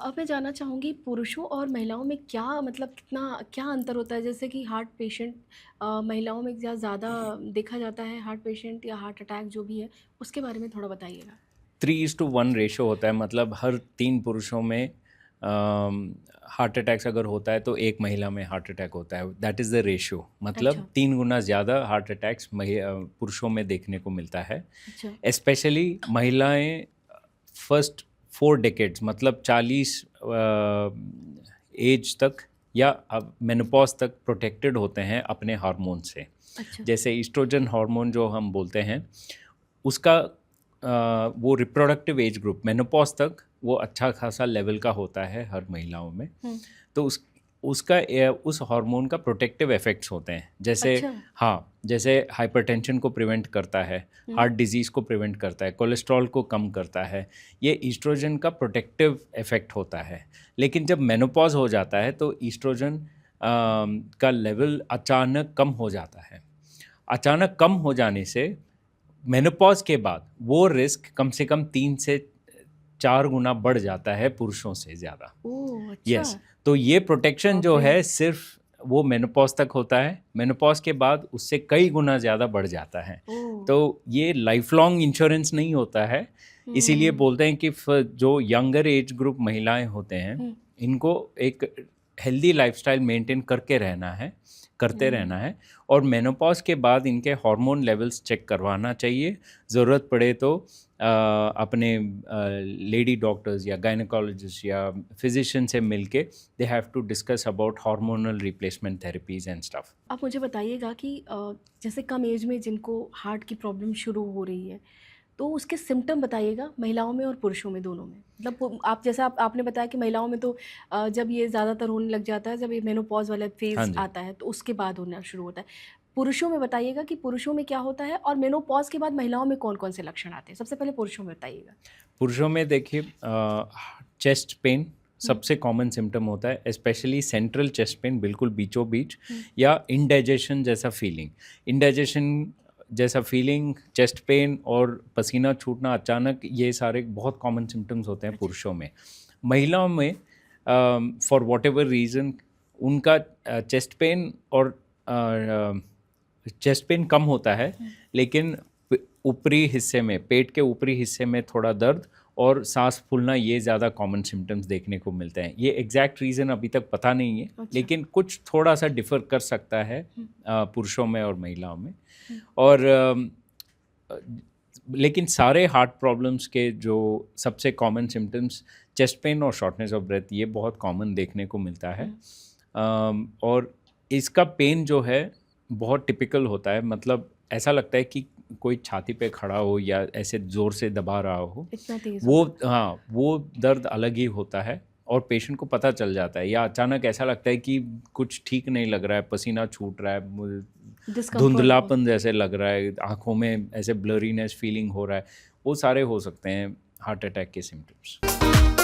अब मैं जानना चाहूँगी पुरुषों और महिलाओं में क्या मतलब कितना क्या अंतर होता है? जैसे कि हार्ट पेशेंट महिलाओं में ज़्यादा देखा जाता है हार्ट पेशेंट या हार्ट अटैक जो भी है, उसके बारे में थोड़ा बताइएगा? 3:1 रेशो होता है, मतलब हर 3 पुरुषों में हार्ट अटैक्स अगर होता है तो एक महिला में हार्ट अटैक होता है। दैट इज़ द रेशो, अच्छा, मतलब 3 गुना ज़्यादा हार्ट अटैक्स पुरुषों में देखने को मिलता है। अच्छा। स्पेशली महिलाएं फर्स्ट 4 डेकेड्स, मतलब 40 एज तक या मेनोपॉज तक प्रोटेक्टेड होते हैं अपने हार्मोन से। अच्छा। जैसे ईस्ट्रोजन हार्मोन जो हम बोलते हैं, उसका वो रिप्रोडक्टिव एज ग्रुप मेनोपॉज तक वो अच्छा खासा लेवल का होता है हर महिलाओं में। हुँ। तो उस हार्मोन का प्रोटेक्टिव इफेक्ट्स होते हैं, जैसे अच्छा। हाँ, जैसे हाइपरटेंशन को प्रिवेंट करता है, हुँ। हार्ट डिजीज़ को प्रिवेंट करता है, कोलेस्ट्रॉल को कम करता है। ये ईस्ट्रोजन का प्रोटेक्टिव इफेक्ट होता है। लेकिन जब मेनोपॉज हो जाता है तो ईस्ट्रोजन का लेवल अचानक कम हो जाता है। अचानक कम हो जाने से मेनोपॉज के बाद वो रिस्क कम से कम 3 से 4 गुना बढ़ जाता है पुरुषों से ज़्यादा। ओह! अच्छा। यस, तो ये प्रोटेक्शन बाप जो रे! है सिर्फ वो मेनोपॉज तक होता है। मेनोपॉज के बाद उससे कई गुना ज़्यादा बढ़ जाता है। ओह! तो ये लाइफ लॉन्ग इंश्योरेंस नहीं होता है। इसीलिए हुँ, बोलते हैं कि जो यंगर एज ग्रुप महिलाएं होते हैं, हुँ, इनको एक हेल्दी लाइफस्टाइल मेंटेन करते हुँ। रहना है। और मेनोपॉज के बाद इनके हार्मोन लेवल्स चेक करवाना चाहिए। ज़रूरत पड़े तो अपने लेडी डॉक्टर्स या गायनेकोलॉजिस्ट या फिजिशियन से मिलके they have to discuss about hormonal replacement therapies and stuff. आप मुझे बताइएगा कि जैसे कम एज में जिनको हार्ट की प्रॉब्लम शुरू हो रही है, तो उसके सिम्पटम बताइएगा महिलाओं में और पुरुषों में दोनों में। मतलब आप जैसा आपने बताया कि महिलाओं में तो जब ये ज़्यादातर होने लग जाता है, जब ये मेनोपॉज़ वाला हाँ फ़ेज़ जी। आता है, तो उसके बाद होना शुरू होता है। पुरुषों में बताइएगा कि पुरुषों में क्या होता है और मेनोपॉज़ के बाद महिलाओं में कौन-कौन से लक्षण आते हैं? सबसे पहले पुरुषों में बताइएगा। पुरुषों में देखिए, चेस्ट पेन हुँ, सबसे कॉमन सिम्टम होता है, स्पेशली सेंट्रल चेस्ट पेन, बिल्कुल बीचों बीच। हुँ, या इंडाइजेशन जैसा फीलिंग, चेस्ट पेन और पसीना छूटना अचानक, ये सारे बहुत कॉमन सिम्टम्स होते हैं अच्छा। पुरुषों में। महिलाओं में फॉर वॉट एवर रीज़न उनका चेस्ट पेन और चेस्ट पेन कम होता है, हुँ, लेकिन ऊपरी हिस्से में, पेट के ऊपरी हिस्से में थोड़ा दर्द और सांस फूलना, ये ज़्यादा कॉमन सिम्टम्स देखने को मिलते हैं। ये एग्जैक्ट रीज़न अभी तक पता नहीं है, अच्छा। लेकिन कुछ थोड़ा सा डिफ़र कर सकता है हुँ, पुरुषों में और महिलाओं में। हुँ, और अ, लेकिन सारे हार्ट प्रॉब्लम्स के जो सबसे कॉमन सिम्टम्स, चेस्ट पेन और शॉर्टनेस ऑफ ब्रेथ, ये बहुत कॉमन देखने को मिलता है। हुँ, और इसका पेन जो है बहुत टिपिकल होता है, मतलब ऐसा लगता है कि कोई छाती पे खड़ा हो या ऐसे ज़ोर से दबा रहा हो। इतना तेज़ वो होता है। हाँ, वो दर्द अलग ही होता है और पेशेंट को पता चल जाता है। या अचानक ऐसा लगता है कि कुछ ठीक नहीं लग रहा है, पसीना छूट रहा है, डिस्कम्फर्ट बहुत धुंधलापन जैसे लग रहा है, आँखों में ऐसे ब्लरीनेस फीलिंग हो रहा है। वो सारे हो सकते हैं हार्ट अटैक के सिम्पटम्स।